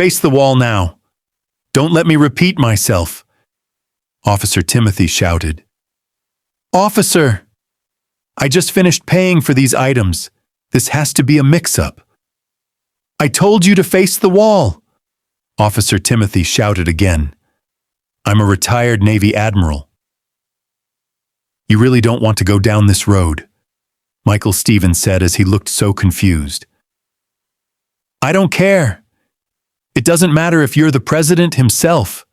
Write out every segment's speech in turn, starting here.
Face the wall now. Don't let me repeat myself, Officer Timothy shouted. Officer! I just finished paying for these items. This has to be a mix-up. I told you to face the wall, Officer Timothy shouted again. I'm a retired Navy Admiral. You really don't want to go down this road, Michael Steven said as he looked so confused. I don't care. It doesn't matter if you're the president himself.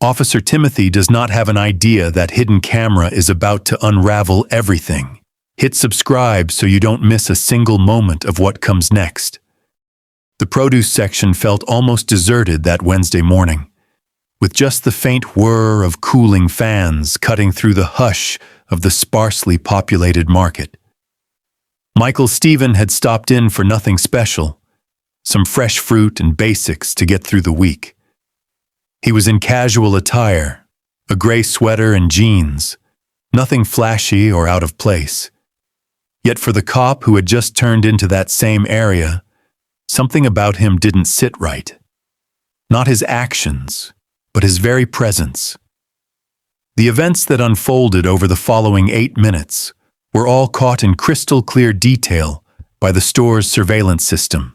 Officer Timothy does not have an idea that Hidden Camera is about to unravel everything. Hit subscribe so you don't miss a single moment of what comes next. The produce section felt almost deserted that Wednesday morning, with just the faint whir of cooling fans cutting through the hush of the sparsely populated market. Michael Steven had stopped in for nothing special, some fresh fruit and basics to get through the week. He was in casual attire, a gray sweater and jeans, nothing flashy or out of place. Yet for the cop who had just turned into that same area, something about him didn't sit right. Not his actions, but his very presence. The events that unfolded over the following 8 minutes were all caught in crystal clear detail by the store's surveillance system.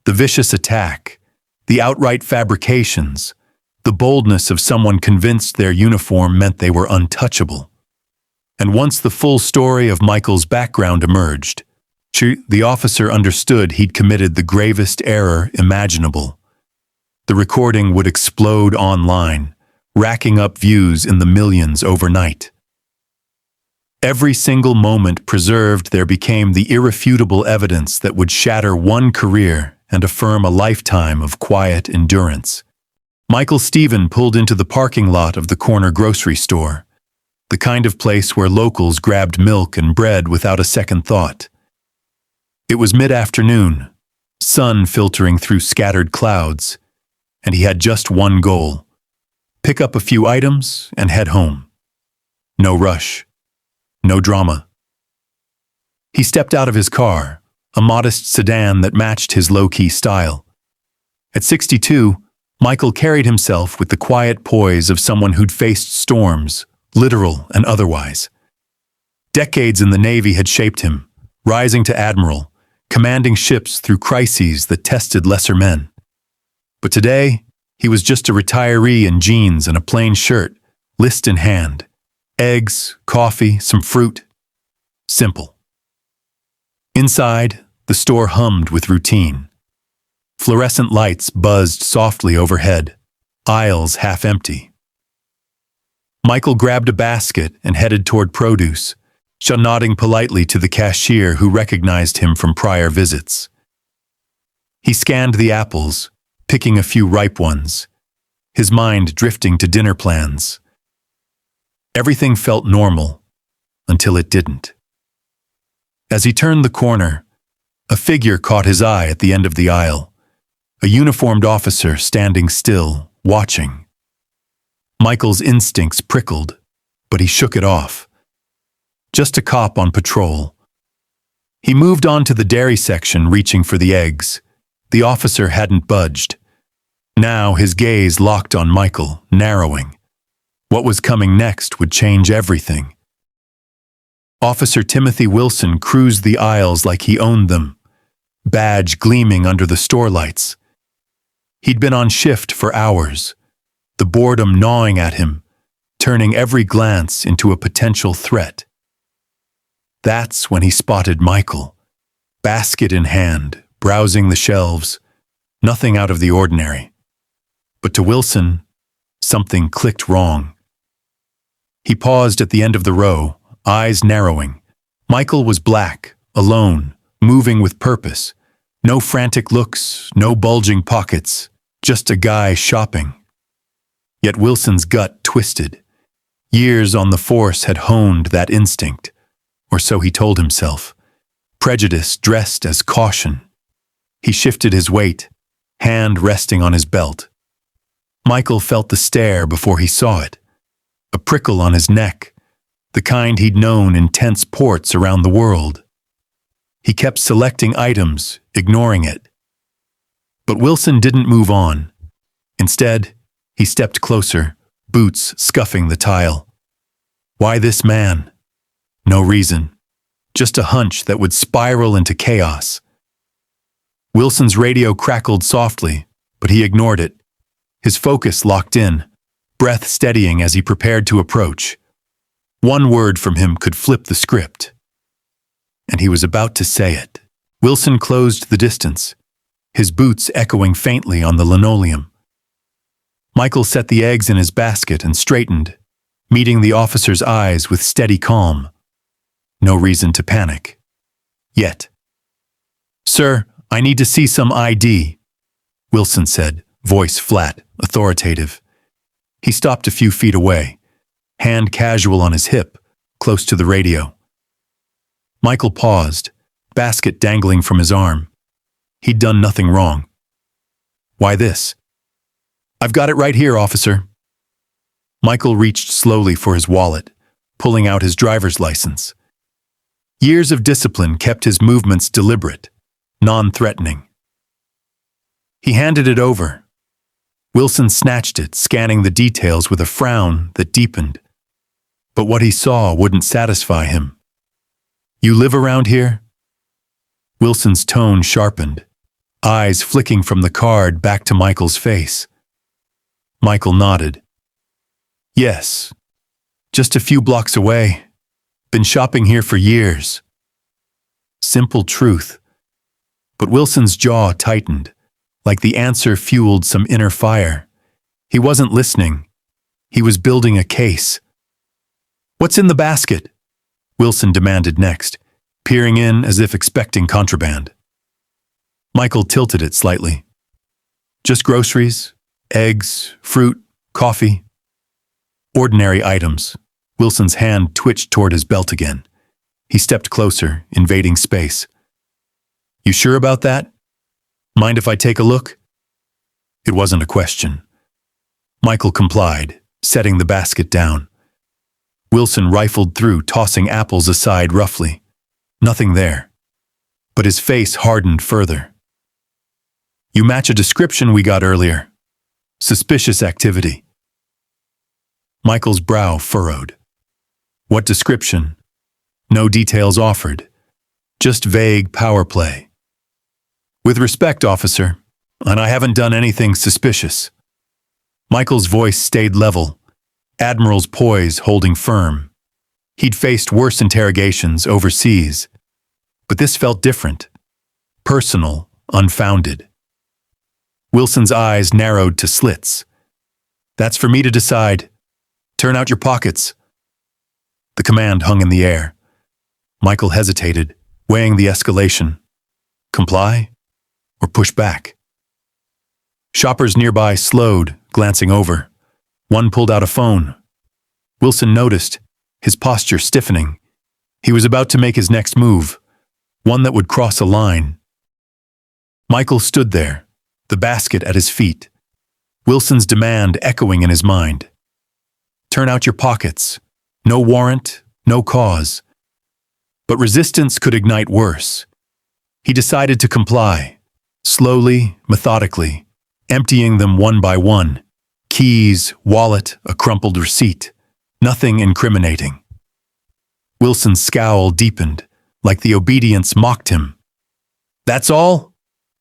The vicious attack, the outright fabrications, the boldness of someone convinced their uniform meant they were untouchable. And once the full story of Michael's background emerged, the officer understood he'd committed the gravest error imaginable. The recording would explode online, racking up views in the millions overnight. Every single moment preserved there became the irrefutable evidence that would shatter one career and affirm a lifetime of quiet endurance. Michael Steven pulled into the parking lot of the corner grocery store, the kind of place where locals grabbed milk and bread without a second thought. It was mid-afternoon, sun filtering through scattered clouds, and he had just one goal: pick up a few items and head home. No rush, no drama. He stepped out of his car, a modest sedan that matched his low-key style. At 62, Michael carried himself with the quiet poise of someone who'd faced storms, literal and otherwise. Decades in the Navy had shaped him, rising to admiral, commanding ships through crises that tested lesser men. But today, he was just a retiree in jeans and a plain shirt, list in hand. Eggs, coffee, some fruit. Simple. Inside, the store hummed with routine. Fluorescent lights buzzed softly overhead, aisles half empty. Michael grabbed a basket and headed toward produce, nodding politely to the cashier who recognized him from prior visits. He scanned the apples, picking a few ripe ones, his mind drifting to dinner plans. Everything felt normal, until it didn't. As he turned the corner, a figure caught his eye at the end of the aisle, a uniformed officer standing still, watching. Michael's instincts prickled, but he shook it off. Just a cop on patrol. He moved on to the dairy section, reaching for the eggs. The officer hadn't budged. Now his gaze locked on Michael, narrowing. What was coming next would change everything. Officer Timothy Wilson cruised the aisles like he owned them, badge gleaming under the store lights. He'd been on shift for hours, the boredom gnawing at him, turning every glance into a potential threat. That's when he spotted Michael, basket in hand, browsing the shelves, nothing out of the ordinary. But to Wilson, something clicked wrong. He paused at the end of the row, eyes narrowing. Michael was black, alone, moving with purpose. No frantic looks, no bulging pockets, just a guy shopping. Yet Wilson's gut twisted. Years on the force had honed that instinct, or so he told himself. Prejudice dressed as caution. He shifted his weight, hand resting on his belt. Michael felt the stare before he saw it. A prickle on his neck, the kind he'd known in tense ports around the world. He kept selecting items, ignoring it. But Wilson didn't move on. Instead, he stepped closer, boots scuffing the tile. Why this man? No reason. Just a hunch that would spiral into chaos. Wilson's radio crackled softly, but he ignored it. His focus locked in, breath steadying as he prepared to approach. One word from him could flip the script. And he was about to say it. Wilson closed the distance, his boots echoing faintly on the linoleum. Michael set the eggs in his basket and straightened, meeting the officer's eyes with steady calm. No reason to panic. Yet. "Sir, I need to see some ID," Wilson said, voice flat, authoritative. He stopped a few feet away, hand casual on his hip, close to the radio. Michael paused, basket dangling from his arm. He'd done nothing wrong. "Why this?" "I've got it right here, officer." Michael reached slowly for his wallet, pulling out his driver's license. Years of discipline kept his movements deliberate, non-threatening. He handed it over. Wilson snatched it, scanning the details with a frown that deepened. But what he saw wouldn't satisfy him. "You live around here?" Wilson's tone sharpened, eyes flicking from the card back to Michael's face. Michael nodded. "Yes, just a few blocks away. Been shopping here for years." Simple truth. But Wilson's jaw tightened, like the answer fueled some inner fire. He wasn't listening. He was building a case. "What's in the basket?" Wilson demanded next, peering in as if expecting contraband. Michael tilted it slightly. "Just groceries, eggs, fruit, coffee." Ordinary items. Wilson's hand twitched toward his belt again. He stepped closer, invading space. "You sure about that? Mind if I take a look?" It wasn't a question. Michael complied, setting the basket down. Wilson rifled through, tossing apples aside roughly. Nothing there. But his face hardened further. "You match a description we got earlier. Suspicious activity." Michael's brow furrowed. What description? No details offered. Just vague power play. "With respect, officer, and I haven't done anything suspicious." Michael's voice stayed level, Admiral's poise holding firm. He'd faced worse interrogations overseas. But this felt different. Personal, unfounded. Wilson's eyes narrowed to slits. "That's for me to decide. Turn out your pockets." The command hung in the air. Michael hesitated, weighing the escalation. Comply or push back? Shoppers nearby slowed, glancing over. One pulled out a phone. Wilson noticed, his posture stiffening. He was about to make his next move, one that would cross a line. Michael stood there, the basket at his feet, Wilson's demand echoing in his mind. Turn out your pockets. No warrant, no cause. But resistance could ignite worse. He decided to comply, slowly, methodically, emptying them one by one. Keys, wallet, a crumpled receipt. Nothing incriminating. Wilson's scowl deepened, like the obedience mocked him. "That's all?"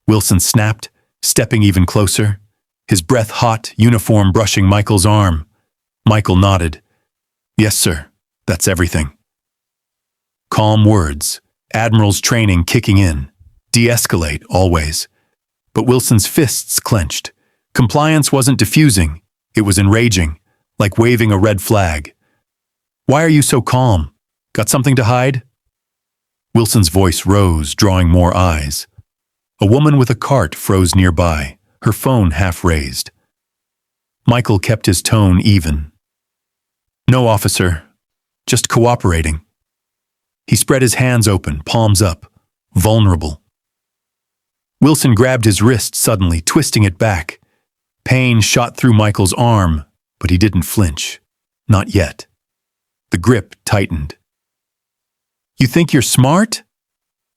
Wilson snapped, stepping even closer, his breath hot, uniform brushing Michael's arm. Michael nodded. "Yes, sir. That's everything." Calm words, Admiral's training kicking in. De-escalate, always. But Wilson's fists clenched. Compliance wasn't diffusing. It was enraging, like waving a red flag. "Why are you so calm? Got something to hide?" Wilson's voice rose, drawing more eyes. A woman with a cart froze nearby, her phone half raised. Michael kept his tone even. "No, officer. Just cooperating." He spread his hands open, palms up, vulnerable. Wilson grabbed his wrist suddenly, twisting it back. Pain shot through Michael's arm, but he didn't flinch. Not yet. The grip tightened. "You think you're smart?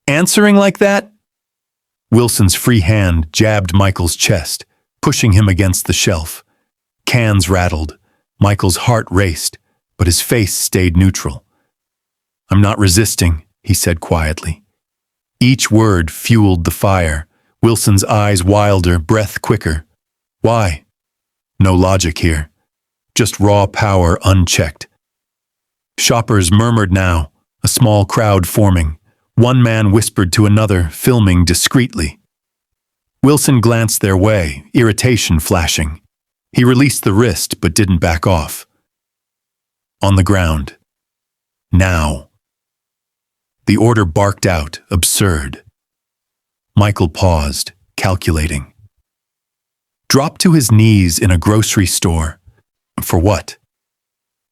Answering like that?" Wilson's free hand jabbed Michael's chest, pushing him against the shelf. Cans rattled. Michael's heart raced, but his face stayed neutral. "I'm not resisting," he said quietly. Each word fueled the fire. Wilson's eyes wilder, breath quicker. Why? No logic here. Just raw power unchecked. Shoppers murmured now, a small crowd forming. One man whispered to another, filming discreetly. Wilson glanced their way, irritation flashing. He released the wrist but didn't back off. On the ground. Now. The order barked out, absurd. Michael paused, calculating. Dropped to his knees in a grocery store. For what?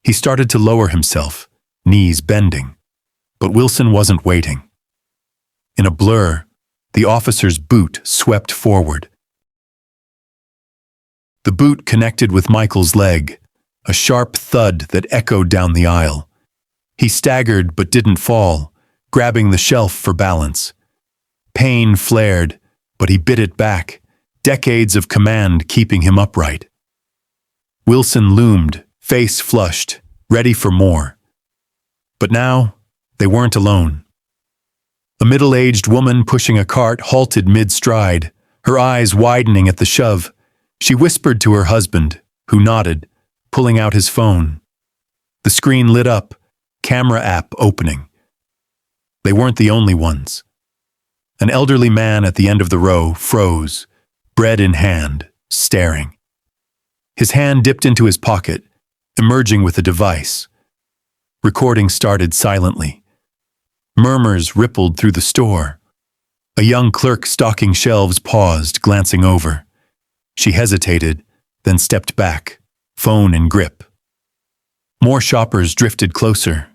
He started to lower himself, knees bending. But Wilson wasn't waiting. In a blur, the officer's boot swept forward. The boot connected with Michael's leg, a sharp thud that echoed down the aisle. He staggered but didn't fall, grabbing the shelf for balance. Pain flared, but he bit it back, decades of command keeping him upright. Wilson loomed, face flushed, ready for more. But now, they weren't alone. A middle-aged woman pushing a cart halted mid-stride, her eyes widening at the shove. She whispered to her husband, who nodded, pulling out his phone. The screen lit up, camera app opening. They weren't the only ones. An elderly man at the end of the row froze, bread in hand, staring. His hand dipped into his pocket, emerging with a device. Recording started silently. Murmurs rippled through the store. A young clerk stocking shelves paused, glancing over. She hesitated, then stepped back, phone in grip. More shoppers drifted closer,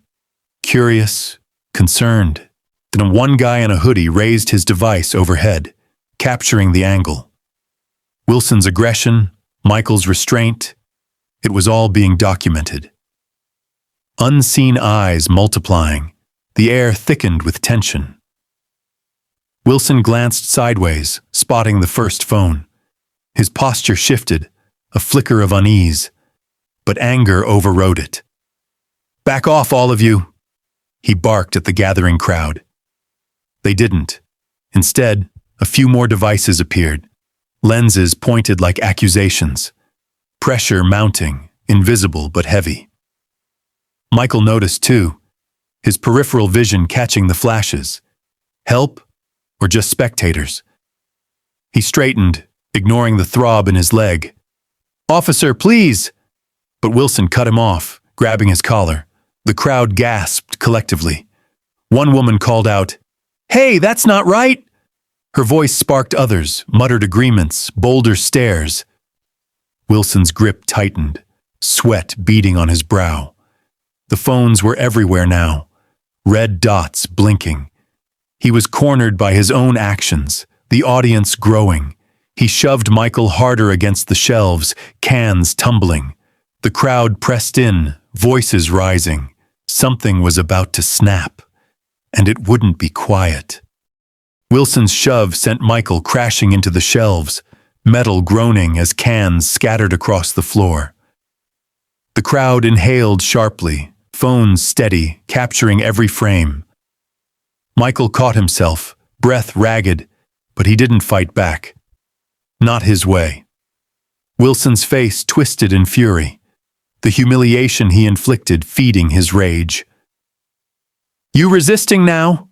curious, concerned. Then one guy in a hoodie raised his device overhead, capturing the angle. Wilson's aggression, Michael's restraint, it was all being documented. Unseen eyes multiplying, the air thickened with tension. Wilson glanced sideways, spotting the first phone. His posture shifted, a flicker of unease, but anger overrode it. "Back off, all of you!" he barked at the gathering crowd. They didn't. Instead, a few more devices appeared, lenses pointed like accusations, pressure mounting, invisible but heavy. Michael noticed too, his peripheral vision catching the flashes. Help, or just spectators? He straightened, ignoring the throb in his leg. "Officer, please!" But Wilson cut him off, grabbing his collar. The crowd gasped collectively. One woman called out, "Hey, that's not right!" Her voice sparked others, muttered agreements, bolder stares. Wilson's grip tightened, sweat beading on his brow. The phones were everywhere now, red dots blinking. He was cornered by his own actions, the audience growing. He shoved Michael harder against the shelves, cans tumbling. The crowd pressed in, voices rising. Something was about to snap, and it wouldn't be quiet. Wilson's shove sent Michael crashing into the shelves, metal groaning as cans scattered across the floor. The crowd inhaled sharply, phones steady, capturing every frame. Michael caught himself, breath ragged, but he didn't fight back. Not his way. Wilson's face twisted in fury, the humiliation he inflicted feeding his rage. "You resisting now?"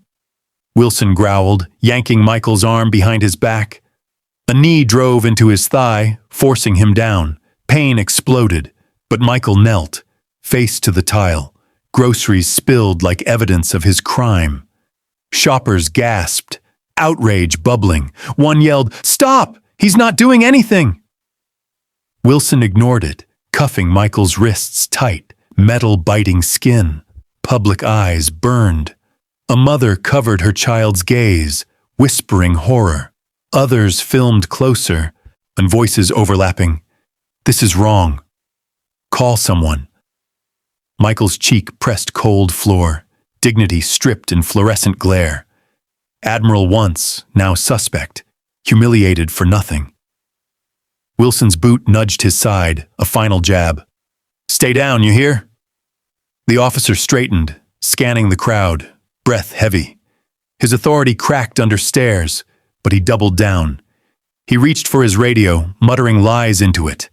Wilson growled, yanking Michael's arm behind his back. A knee drove into his thigh, forcing him down. Pain exploded, but Michael knelt, face to the tile. Groceries spilled like evidence of his crime. Shoppers gasped, outrage bubbling. One yelled, "Stop! He's not doing anything!" Wilson ignored it, cuffing Michael's wrists tight, metal biting skin. Public eyes burned. A mother covered her child's gaze, whispering horror. Others filmed closer, and voices overlapping. "This is wrong. Call someone." Michael's cheek pressed cold floor, dignity stripped in fluorescent glare. Admiral once, now suspect, humiliated for nothing. Wilson's boot nudged his side, a final jab. "Stay down, you hear?" The officer straightened, scanning the crowd, breath heavy. His authority cracked under stares, but he doubled down. He reached for his radio, muttering lies into it.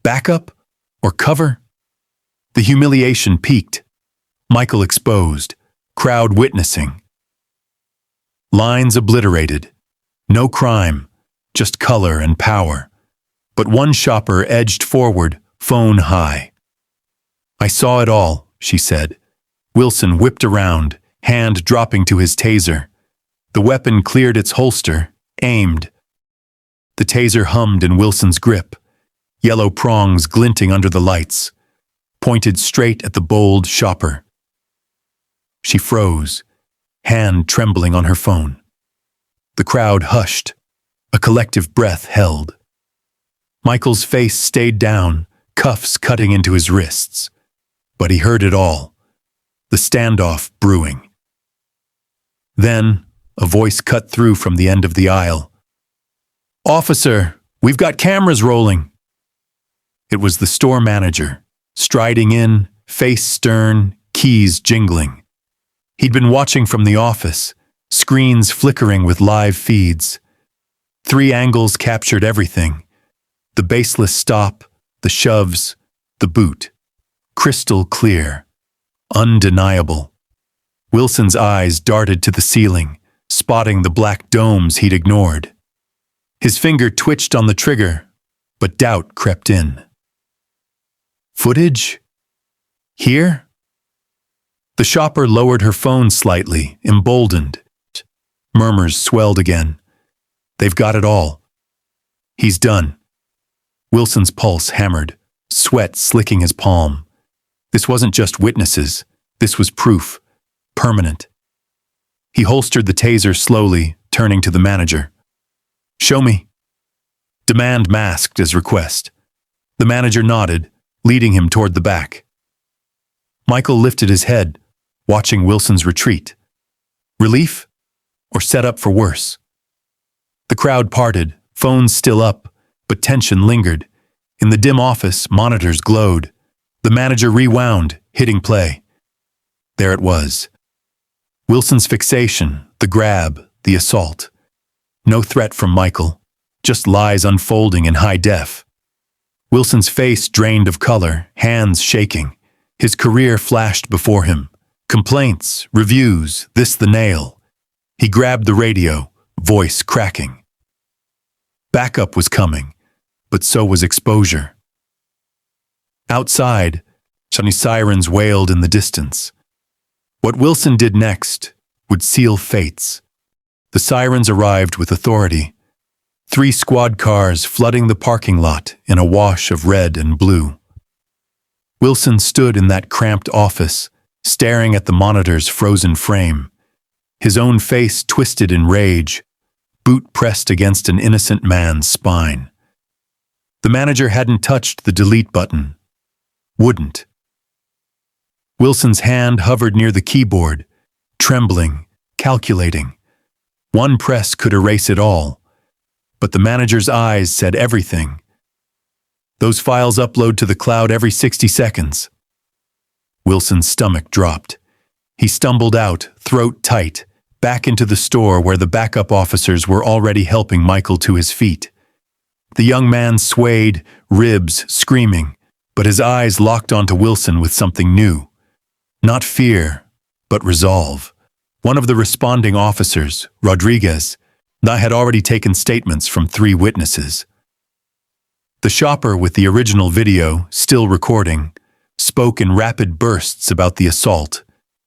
Backup? Or cover? The humiliation peaked. Michael exposed, crowd witnessing. Lines obliterated. No crime, just color and power. But one shopper edged forward, phone high. "I saw it all," she said. Wilson whipped around, hand dropping to his taser. The weapon cleared its holster, aimed. The taser hummed in Wilson's grip, yellow prongs glinting under the lights, pointed straight at the bold shopper. She froze, hand trembling on her phone. The crowd hushed, a collective breath held. Michael's face stayed down, cuffs cutting into his wrists. But he heard it all, the standoff brewing. Then, a voice cut through from the end of the aisle. "Officer, we've got cameras rolling." It was the store manager, striding in, face stern, keys jingling. He'd been watching from the office, screens flickering with live feeds. 3 angles captured everything. The baseless stop, the shoves, the boot. Crystal clear. Undeniable. Wilson's eyes darted to the ceiling, spotting the black domes he'd ignored. His finger twitched on the trigger, but doubt crept in. Footage? Here? The shopper lowered her phone slightly, emboldened. Murmurs swelled again. They've got it all. He's done. Wilson's pulse hammered, sweat slicking his palm. This wasn't just witnesses. This was proof. Permanent. He holstered the taser slowly, turning to the manager. "Show me." Demand masked as request. The manager nodded, leading him toward the back. Michael lifted his head, watching Wilson's retreat. Relief? Or set up for worse? The crowd parted, phones still up, but tension lingered. In the dim office, monitors glowed. The manager rewound, hitting play. There it was. Wilson's fixation, the grab, the assault. No threat from Michael, just lies unfolding in high def. Wilson's face drained of color, hands shaking. His career flashed before him. Complaints, reviews, this the nail. He grabbed the radio, voice cracking. Backup was coming, but so was exposure. Outside, sunny sirens wailed in the distance. What Wilson did next would seal fates. The sirens arrived with authority. 3 squad cars flooding the parking lot in a wash of red and blue. Wilson stood in that cramped office, staring at the monitor's frozen frame. His own face twisted in rage, boot pressed against an innocent man's spine. The manager hadn't touched the delete button. Wouldn't. Wilson's hand hovered near the keyboard, trembling, calculating. One press could erase it all, but the manager's eyes said everything. Those files upload to the cloud every 60 seconds. Wilson's stomach dropped. He stumbled out, throat tight, back into the store where the backup officers were already helping Michael to his feet. The young man swayed, ribs screaming, but his eyes locked onto Wilson with something new. Not fear, but resolve. One of the responding officers, Rodriguez, had already taken statements from 3 witnesses. The shopper with the original video, still recording, spoke in rapid bursts about the assault,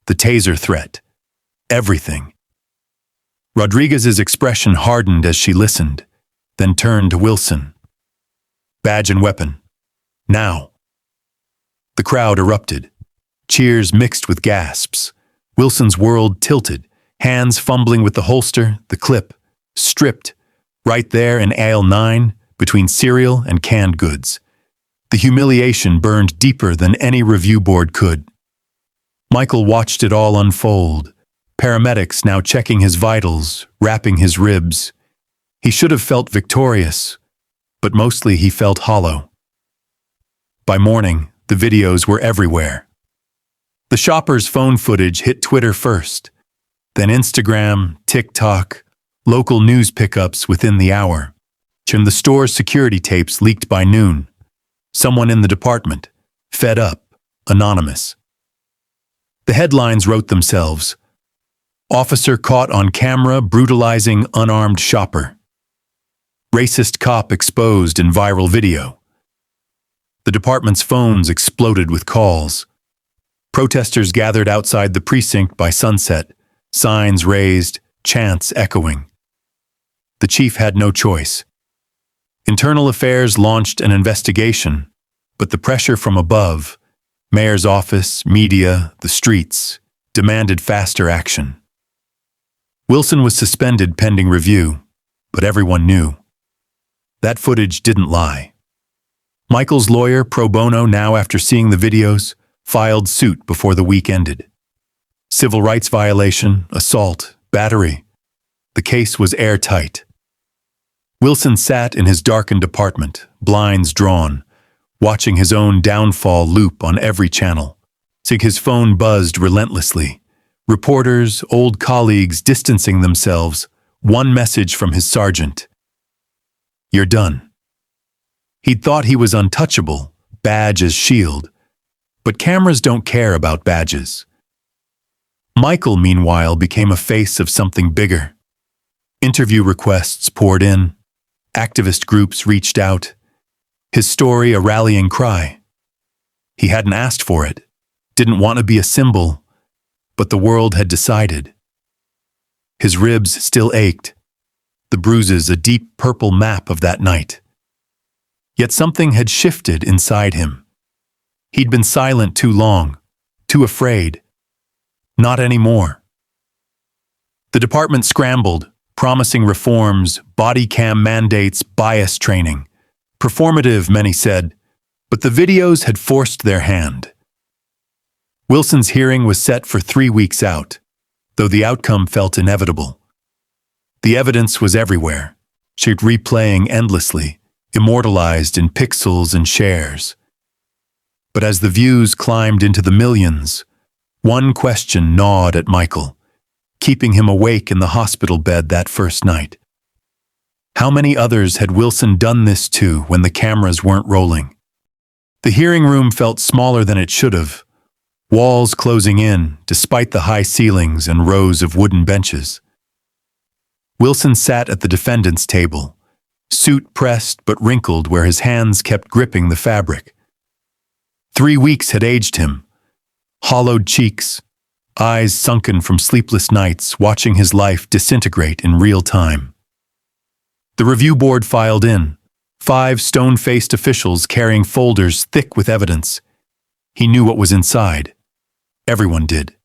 the taser threat, everything. Rodriguez's expression hardened as she listened, then turned to Wilson. "Badge and weapon. Now." The crowd erupted. Cheers mixed with gasps. Wilson's world tilted, hands fumbling with the holster, the clip, stripped, right there in aisle 9, between cereal and canned goods. The humiliation burned deeper than any review board could. Michael watched it all unfold, paramedics now checking his vitals, wrapping his ribs. He should have felt victorious, but mostly he felt hollow. By morning, the videos were everywhere. The shopper's phone footage hit Twitter first, then Instagram, TikTok, local news pickups within the hour. And the store's security tapes leaked by noon. Someone in the department, fed up, anonymous. The headlines wrote themselves. Officer caught on camera brutalizing unarmed shopper. Racist cop exposed in viral video. The department's phones exploded with calls. Protesters gathered outside the precinct by sunset, signs raised, chants echoing. The chief had no choice. Internal Affairs launched an investigation, but the pressure from above, mayor's office, media, the streets, demanded faster action. Wilson was suspended pending review, but everyone knew. That footage didn't lie. Michael's lawyer, pro bono, now after seeing the videos, filed suit before the week ended. Civil rights violation, assault, battery. The case was airtight. Wilson sat in his darkened apartment, blinds drawn, watching his own downfall loop on every channel. His phone buzzed relentlessly. Reporters, old colleagues distancing themselves, one message from his sergeant. "You're done." He'd thought he was untouchable, badge as shield. But cameras don't care about badges. Michael, meanwhile, became a face of something bigger. Interview requests poured in. Activist groups reached out. His story a rallying cry. He hadn't asked for it, didn't want to be a symbol, but the world had decided. His ribs still ached, the bruises a deep purple map of that night. Yet something had shifted inside him. He'd been silent too long, too afraid. Not anymore. The department scrambled, promising reforms, body cam mandates, bias training. Performative, many said, but the videos had forced their hand. Wilson's hearing was set for 3 weeks out, though the outcome felt inevitable. The evidence was everywhere, shaped replaying endlessly, immortalized in pixels and shares. But as the views climbed into the millions, one question gnawed at Michael, keeping him awake in the hospital bed that first night. How many others had Wilson done this to when the cameras weren't rolling? The hearing room felt smaller than it should have, walls closing in despite the high ceilings and rows of wooden benches. Wilson sat at the defendant's table, suit pressed but wrinkled where his hands kept gripping the fabric. 3 weeks had aged him. Hollowed cheeks, eyes sunken from sleepless nights watching his life disintegrate in real time. The review board filed in, 5 stone-faced officials carrying folders thick with evidence. He knew what was inside. Everyone did.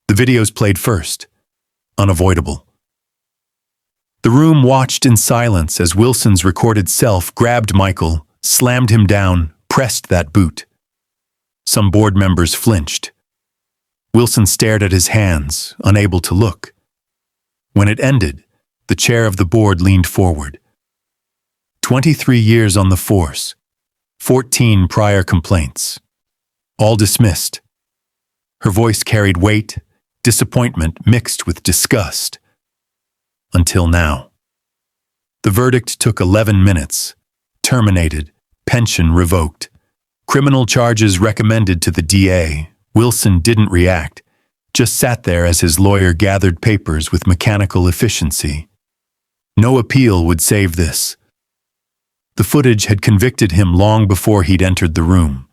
The videos played first. Unavoidable. The room watched in silence as Wilson's recorded self grabbed Michael, slammed him down, pressed that boot. Some board members flinched. Wilson stared at his hands, unable to look. When it ended, the chair of the board leaned forward. 23 years on the force, 14 prior complaints. All dismissed. Her voice carried weight, disappointment mixed with disgust. Until now. The verdict took 11 minutes. Terminated, pension revoked. Criminal charges recommended to the DA. Wilson didn't react, just sat there as his lawyer gathered papers with mechanical efficiency. No appeal would save this. The footage had convicted him long before he'd entered the room.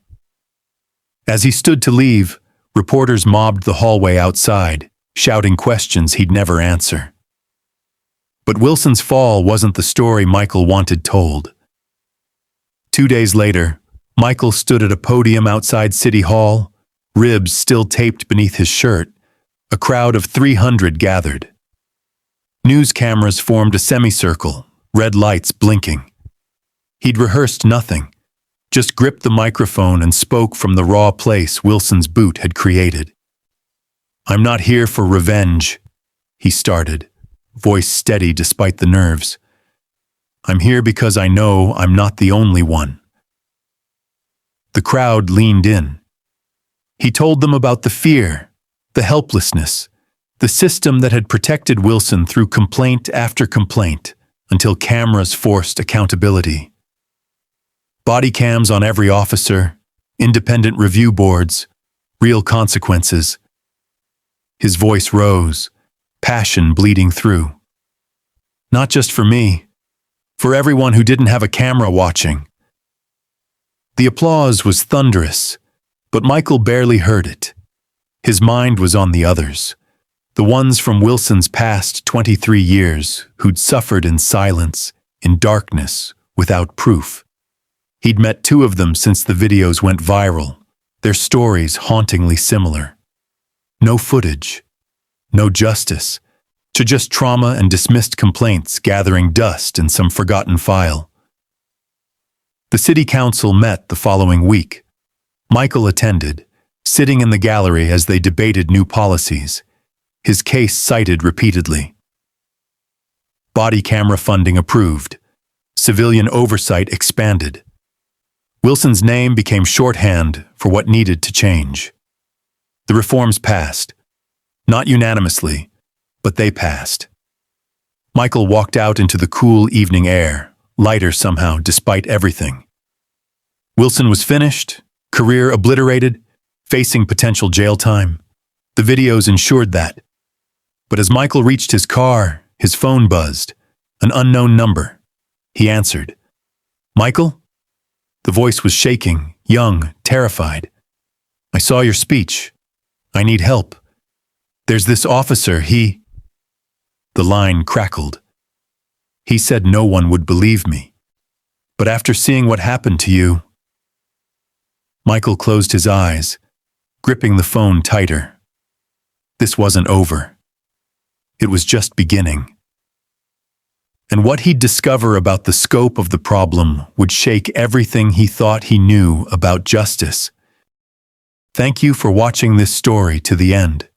As he stood to leave, reporters mobbed the hallway outside, shouting questions he'd never answer. But Wilson's fall wasn't the story Michael wanted told. 2 days later, Michael stood at a podium outside City Hall, ribs still taped beneath his shirt. A crowd of 300 gathered. News cameras formed a semicircle, red lights blinking. He'd rehearsed nothing, just gripped the microphone and spoke from the raw place Wilson's boot had created. I'm not here for revenge, he started, voice steady despite the nerves. I'm here because I know I'm not the only one. The crowd leaned in. He told them about the fear, the helplessness, the system that had protected Wilson through complaint after complaint until cameras forced accountability. Body cams on every officer, independent review boards, real consequences. His voice rose, passion bleeding through. Not just for me, for everyone who didn't have a camera watching. The applause was thunderous, but Michael barely heard it. His mind was on the others, the ones from Wilson's past 23 years who'd suffered in silence, in darkness, without proof. He'd met 2 of them since the videos went viral, their stories hauntingly similar. No footage, no justice, to just trauma and dismissed complaints gathering dust in some forgotten file. The city council met the following week. Michael attended, sitting in the gallery as they debated new policies, his case cited repeatedly. Body camera funding approved. Civilian oversight expanded. Wilson's name became shorthand for what needed to change. The reforms passed. Not unanimously, but they passed. Michael walked out into the cool evening air, lighter somehow despite everything. Wilson was finished, career obliterated, facing potential jail time. The videos ensured that. But as Michael reached his car, his phone buzzed. An unknown number. He answered. Michael? The voice was shaking, young, terrified. I saw your speech. I need help. There's this officer, he... The line crackled. He said no one would believe me. But after seeing what happened to you... Michael closed his eyes, gripping the phone tighter. This wasn't over. It was just beginning. And what he'd discover about the scope of the problem would shake everything he thought he knew about justice. Thank you for watching this story to the end.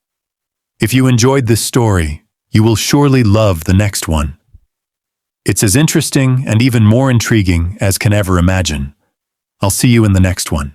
If you enjoyed this story, you will surely love the next one. It's as interesting and even more intriguing as can ever imagine. I'll see you in the next one.